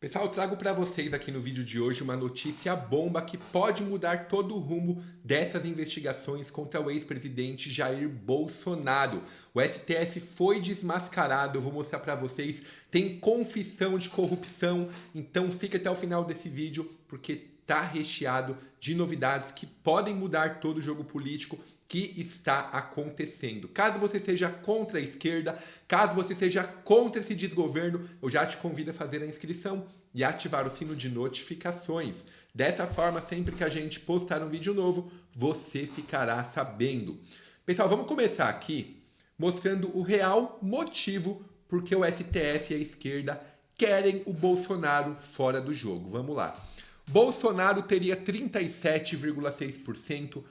Pessoal, eu trago para vocês aqui no vídeo de hoje uma notícia bomba que pode mudar todo o rumo dessas investigações contra o ex-presidente Jair Bolsonaro. O STF foi desmascarado, eu vou mostrar para vocês, tem confissão de corrupção, então fica até o final desse vídeo porque tá recheado de novidades que podem mudar todo o jogo político que está acontecendo. Caso você seja contra a esquerda, caso você seja contra esse desgoverno, eu já te convido a fazer a inscrição e ativar o sino de notificações. Dessa forma, sempre que a gente postar um vídeo novo, você ficará sabendo. Pessoal, vamos começar aqui mostrando o real motivo por que o STF e a esquerda querem o Bolsonaro fora do jogo. Vamos lá. Bolsonaro teria 37,6%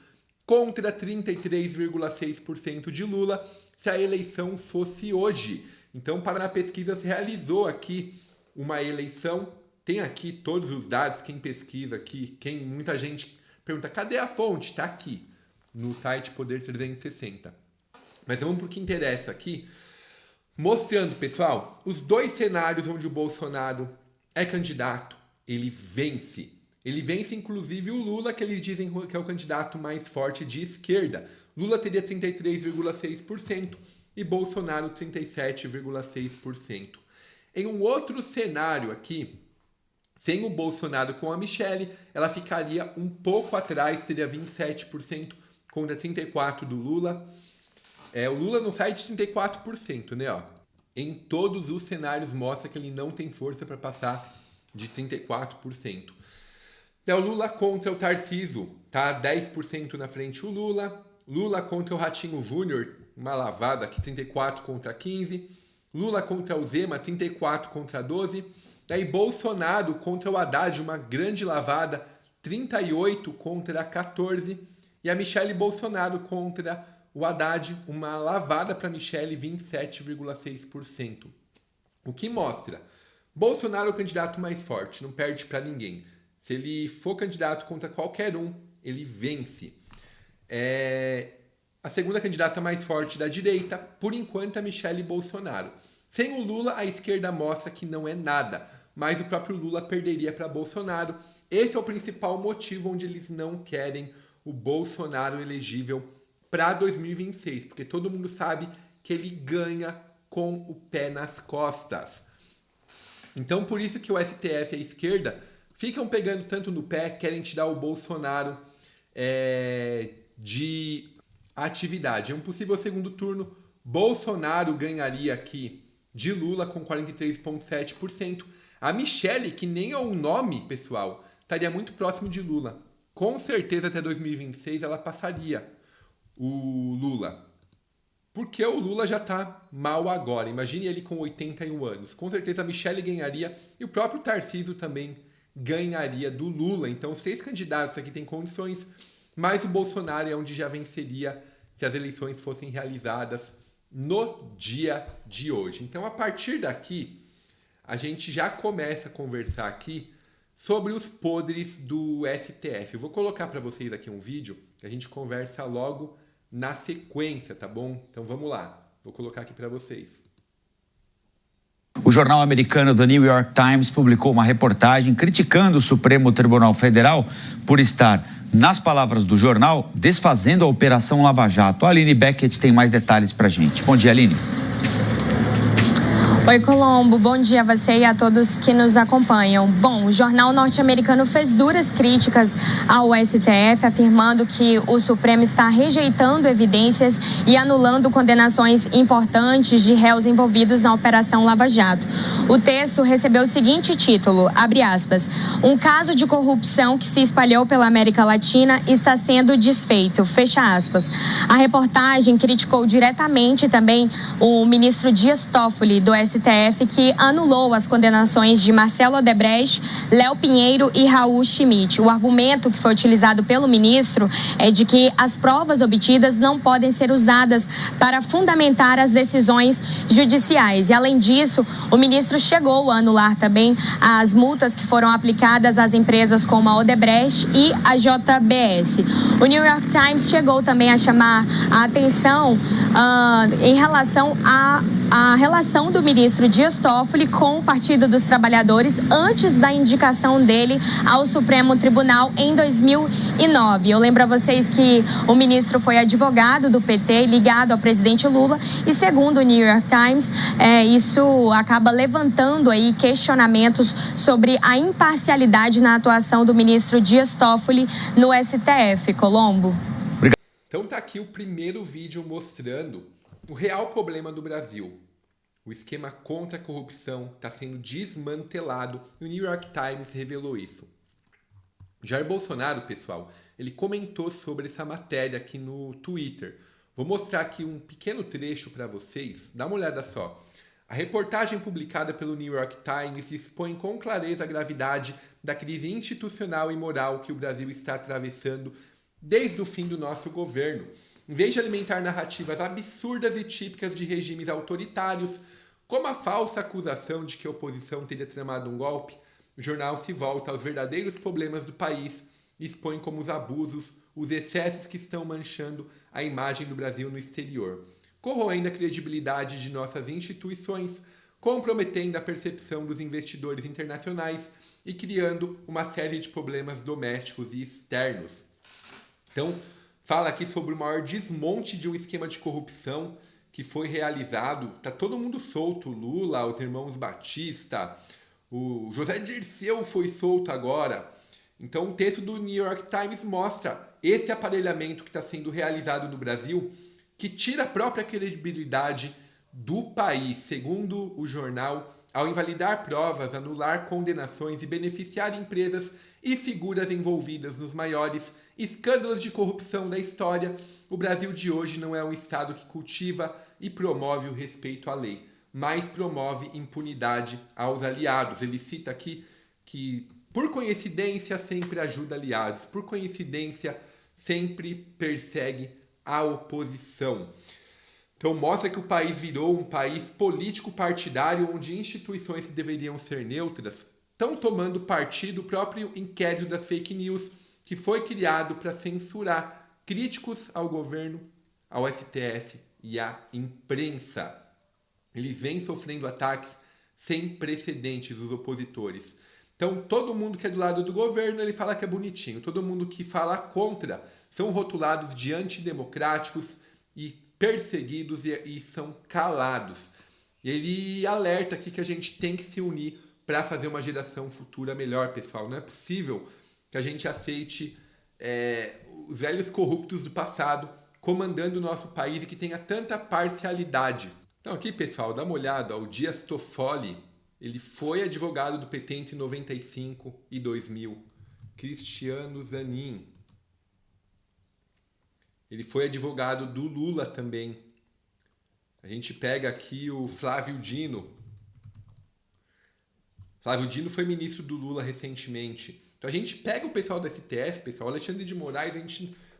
contra 33,6% de Lula se a eleição fosse hoje. Então, Paraná Pesquisas realizou aqui uma eleição, tem aqui todos os dados, quem pesquisa aqui, muita gente pergunta, cadê a fonte? Está aqui, no site Poder 360. Mas vamos para o que interessa aqui, mostrando, pessoal, os dois cenários onde o Bolsonaro é candidato, ele vence. Ele vence, inclusive, o Lula, que eles dizem que é o candidato mais forte de esquerda. Lula teria 33,6% e Bolsonaro 37,6%. Em um outro cenário aqui, sem o Bolsonaro com a Michelle, ela ficaria um pouco atrás, teria 27% contra 34% do Lula. O Lula não sai de 34%, né? Ó. Em todos os cenários mostra que ele não tem força para passar de 34%. O Lula contra o Tarcísio, tá 10% na frente o Lula. Lula contra o Ratinho Júnior, uma lavada aqui, 34 contra 15. Lula contra o Zema, 34 contra 12. Daí Bolsonaro contra o Haddad, uma grande lavada, 38 contra 14. E a Michelle Bolsonaro contra o Haddad, uma lavada para Michelle, 27,6%. O que mostra? Bolsonaro é o candidato mais forte, não perde para ninguém. Se ele for candidato contra qualquer um, ele vence. A segunda candidata mais forte da direita, por enquanto, é a Michelle Bolsonaro. Sem o Lula, a esquerda mostra que não é nada, mas o próprio Lula perderia para Bolsonaro. Esse é o principal motivo onde eles não querem o Bolsonaro elegível para 2026, porque todo mundo sabe que ele ganha com o pé nas costas. Então, por isso que o STF e a esquerda ficam pegando tanto no pé, querem tirar o Bolsonaro de atividade. Em um possível segundo turno, Bolsonaro ganharia aqui de Lula com 43,7%. A Michelle, que nem é um nome, pessoal, estaria muito próximo de Lula. Com certeza, até 2026, ela passaria o Lula. Porque o Lula já está mal agora. Imagine ele com 81 anos. Com certeza, a Michelle ganharia e o próprio Tarcísio também ganharia do Lula. Então, os três candidatos aqui têm condições, mas o Bolsonaro é onde já venceria se as eleições fossem realizadas no dia de hoje. Então, a partir daqui, a gente já começa a conversar aqui sobre os podres do STF. Eu vou colocar para vocês aqui um vídeo que a gente conversa logo na sequência, tá bom? Então, vamos lá. Vou colocar aqui para vocês. O jornal americano The New York Times publicou uma reportagem criticando o Supremo Tribunal Federal por estar, nas palavras do jornal, desfazendo a Operação Lava Jato. A Aline Beckett tem mais detalhes pra gente. Bom dia, Aline. Oi, Colombo. Bom dia a você e a todos que nos acompanham. Bom, o jornal norte-americano fez duras críticas ao STF, afirmando que o Supremo está rejeitando evidências e anulando condenações importantes de réus envolvidos na Operação Lava Jato. O texto recebeu o seguinte título, abre aspas, um caso de corrupção que se espalhou pela América Latina está sendo desfeito, fecha aspas. A reportagem criticou diretamente também o ministro Dias Toffoli, do STF, que anulou as condenações de Marcelo Odebrecht, Léo Pinheiro e Raul Schmitt. O argumento que foi utilizado pelo ministro é de que as provas obtidas não podem ser usadas para fundamentar as decisões judiciais. E, além disso, o ministro chegou a anular também as multas que foram aplicadas às empresas como a Odebrecht e a JBS. O New York Times chegou também a chamar a atenção em relação a a relação do ministro Dias Toffoli com o Partido dos Trabalhadores antes da indicação dele ao Supremo Tribunal em 2009. Eu lembro a vocês que o ministro foi advogado do PT ligado ao presidente Lula e, segundo o New York Times, isso acaba levantando aí questionamentos sobre a imparcialidade na atuação do ministro Dias Toffoli no STF. Colombo. Então tá aqui o primeiro vídeo mostrando o real problema do Brasil. O esquema contra a corrupção está sendo desmantelado e o New York Times revelou isso. Jair Bolsonaro, pessoal, ele comentou sobre essa matéria aqui no Twitter. Vou mostrar aqui um pequeno trecho para vocês. Dá uma olhada só. A reportagem publicada pelo New York Times expõe com clareza a gravidade da crise institucional e moral que o Brasil está atravessando desde o fim do nosso governo. Em vez de alimentar narrativas absurdas e típicas de regimes autoritários, como a falsa acusação de que a oposição teria tramado um golpe, o jornal se volta aos verdadeiros problemas do país e expõe como os abusos, os excessos que estão manchando a imagem do Brasil no exterior, corroendo a credibilidade de nossas instituições, comprometendo a percepção dos investidores internacionais e criando uma série de problemas domésticos e externos. Então, fala aqui sobre o maior desmonte de um esquema de corrupção que foi realizado. Tá todo mundo solto, o Lula, os irmãos Batista, o José Dirceu foi solto agora. Então, o texto do New York Times mostra esse aparelhamento que está sendo realizado no Brasil, que tira a própria credibilidade do país, segundo o jornal, ao invalidar provas, anular condenações e beneficiar empresas e figuras envolvidas nos maiores escândalos de corrupção da história. O Brasil de hoje não é um Estado que cultiva e promove o respeito à lei, mas promove impunidade aos aliados. Ele cita aqui que, por coincidência, sempre ajuda aliados, por coincidência, sempre persegue a oposição. Então mostra que o país virou um país político-partidário, onde instituições que deveriam ser neutras estão tomando partido. O próprio inquérito das fake news, que foi criado para censurar críticos ao governo, ao STF e à imprensa. Eles vêm sofrendo ataques sem precedentes, os opositores. Então, todo mundo que é do lado do governo, ele fala que é bonitinho. Todo mundo que fala contra são rotulados de antidemocráticos e perseguidos e são calados. Ele alerta aqui que a gente tem que se unir para fazer uma geração futura melhor, pessoal. Não é possível que a gente aceite os velhos corruptos do passado comandando o nosso país e que tenha tanta parcialidade. Então aqui, pessoal, dá uma olhada. O Dias Toffoli, ele foi advogado do PT entre 95 e 2000. Cristiano Zanin. Ele foi advogado do Lula também. A gente pega aqui o Flávio Dino. Flávio Dino foi ministro do Lula recentemente. Então a gente pega o pessoal da STF, pessoal, Alexandre de Moraes,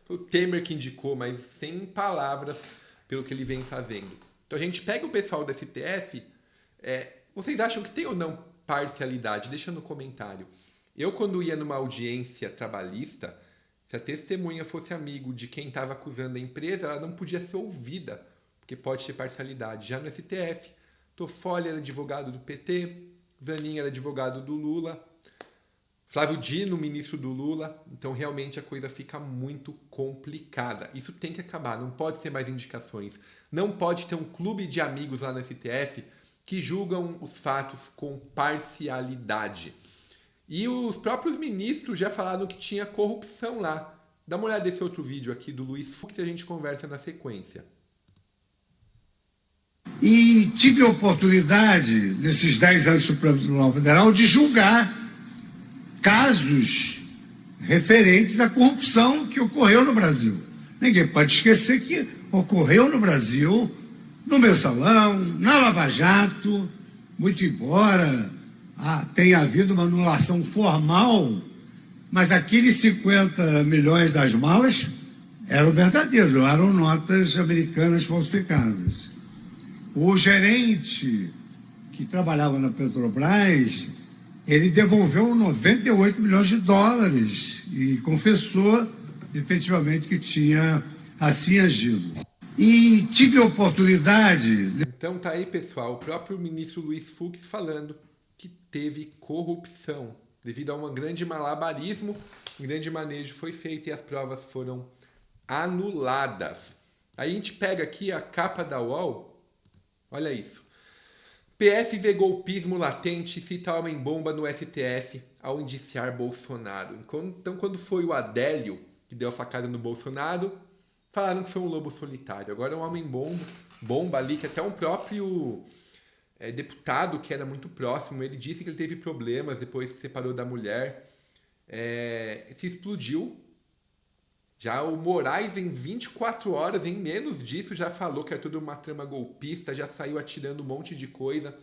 foi o Temer que indicou, mas sem palavras pelo que ele vem fazendo. Então a gente pega o pessoal da STF, vocês acham que tem ou não parcialidade? Deixa no comentário. Eu, quando ia numa audiência trabalhista, se a testemunha fosse amigo de quem estava acusando a empresa, ela não podia ser ouvida, porque pode ter parcialidade. Já no STF, Toffoli era advogado do PT, Zanin era advogado do Lula, Flávio Dino, ministro do Lula. Então, realmente, a coisa fica muito complicada. Isso tem que acabar, não pode ser mais indicações. Não pode ter um clube de amigos lá no STF que julgam os fatos com parcialidade. E os próprios ministros já falaram que tinha corrupção lá. Dá uma olhada nesse outro vídeo aqui do Luiz Fux e a gente conversa na sequência. E tive a oportunidade, nesses 10 anos do Supremo Tribunal Federal, de julgar casos referentes à corrupção que ocorreu no Brasil. Ninguém pode esquecer que ocorreu no Brasil, no Mensalão, na Lava Jato, muito embora tenha havido uma anulação formal, mas aqueles 50 milhões das malas eram verdadeiros, não eram notas americanas falsificadas. O gerente que trabalhava na Petrobras, ele devolveu 98 milhões de dólares e confessou efetivamente que tinha assim agido. E tive a oportunidade... Então tá aí, pessoal, o próprio ministro Luiz Fux falando que teve corrupção. Devido a um grande malabarismo, um grande manejo foi feito e as provas foram anuladas. Aí a gente pega aqui a capa da UOL, olha isso. PF vê golpismo latente e cita homem-bomba no STF ao indiciar Bolsonaro. Então, quando foi o Adélio que deu a facada no Bolsonaro, falaram que foi um lobo solitário. Agora é um homem-bomba ali, que até um próprio deputado que era muito próximo, ele disse que ele teve problemas depois que separou da mulher. Se explodiu. Já o Moraes, em 24 horas, em menos disso, já falou que era tudo uma trama golpista, já saiu atirando um monte de coisa.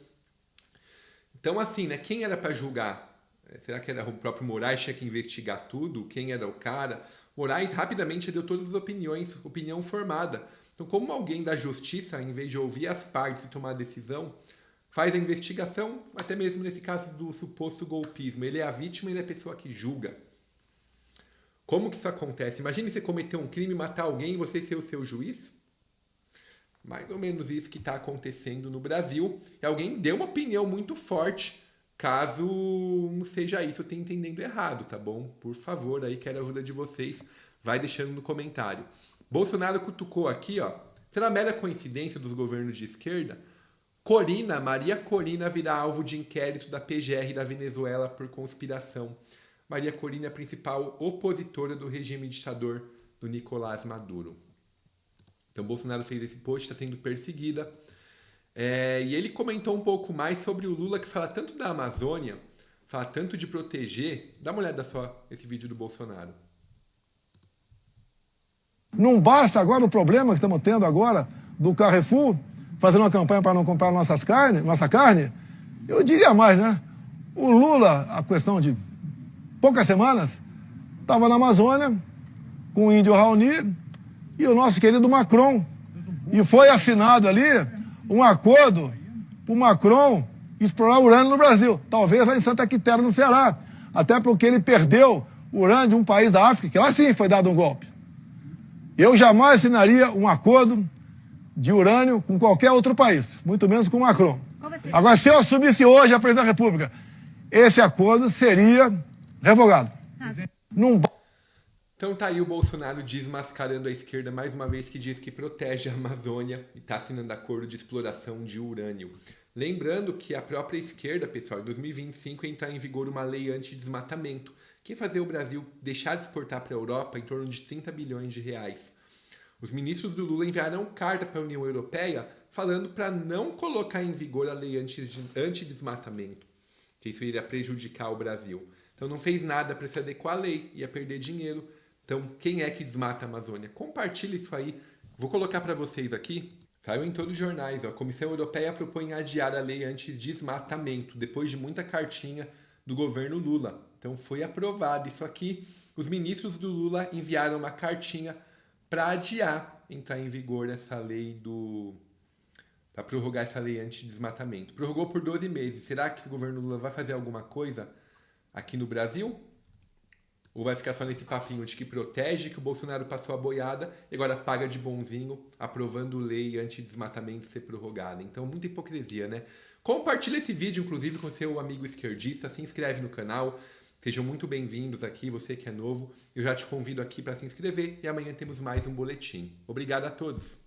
Então, assim, né? Quem era para julgar? Será que era o próprio Moraes que tinha que investigar tudo? Quem era o cara? Moraes rapidamente deu todas as opiniões, opinião formada. Então, como alguém da justiça, em vez de ouvir as partes e tomar a decisão, faz a investigação, até mesmo nesse caso do suposto golpismo. Ele é a vítima e ele é a pessoa que julga. Como que isso acontece? Imagine você cometer um crime, matar alguém e você ser o seu juiz. Mais ou menos isso que está acontecendo no Brasil. E alguém deu uma opinião muito forte. Caso não seja isso, eu estou entendendo errado, tá bom? Por favor, aí quero a ajuda de vocês. Vai deixando no comentário. Bolsonaro cutucou aqui, ó. Será mera coincidência dos governos de esquerda? Maria Corina virá alvo de inquérito da PGR da Venezuela por conspiração. Maria Corina é a principal opositora do regime ditador do Nicolás Maduro. Então, Bolsonaro fez esse post, está sendo perseguida. E ele comentou um pouco mais sobre o Lula, que fala tanto da Amazônia, fala tanto de proteger. Dá uma olhada só esse vídeo do Bolsonaro. Não basta agora o problema que estamos tendo agora do Carrefour, fazendo uma campanha para não comprar nossa carne. Eu diria mais, né? O Lula, a questão de poucas semanas, estava na Amazônia com o índio Raoni e o nosso querido Macron. E foi assinado ali um acordo para o Macron explorar urânio no Brasil. Talvez lá em Santa Quitéria, no Ceará. Até porque ele perdeu urânio de um país da África, que lá sim foi dado um golpe. Eu jamais assinaria um acordo de urânio com qualquer outro país, muito menos com o Macron. Agora, se eu assumisse hoje a presidência da República, esse acordo seria revogado. Então tá aí o Bolsonaro desmascarando a esquerda mais uma vez, que diz que protege a Amazônia e está assinando acordo de exploração de urânio. Lembrando que a própria esquerda, pessoal, em 2025 entrar em vigor uma lei anti-desmatamento, que ia fazer o Brasil deixar de exportar para a Europa em torno de 30 bilhões de reais. Os ministros do Lula enviaram carta para a União Europeia falando para não colocar em vigor a lei anti-desmatamento, que isso iria prejudicar o Brasil. Então não fez nada para se adequar à lei, ia perder dinheiro. Então quem é que desmata a Amazônia? Compartilhe isso aí. Vou colocar para vocês aqui. Saiu em todos os jornais. A Comissão Europeia propõe adiar a lei anti-desmatamento, depois de muita cartinha do governo Lula. Então foi aprovado isso aqui. Os ministros do Lula enviaram uma cartinha para adiar entrar em vigor essa lei para prorrogar essa lei anti-desmatamento. Prorrogou por 12 meses. Será que o governo Lula vai fazer alguma coisa aqui no Brasil? Ou vai ficar só nesse papinho de que protege, que o Bolsonaro passou a boiada e agora paga de bonzinho, aprovando lei anti-desmatamento ser prorrogada? Então, muita hipocrisia, né? Compartilha esse vídeo, inclusive, com seu amigo esquerdista. Se inscreve no canal. Sejam muito bem-vindos aqui, você que é novo. Eu já te convido aqui para se inscrever e amanhã temos mais um boletim. Obrigado a todos.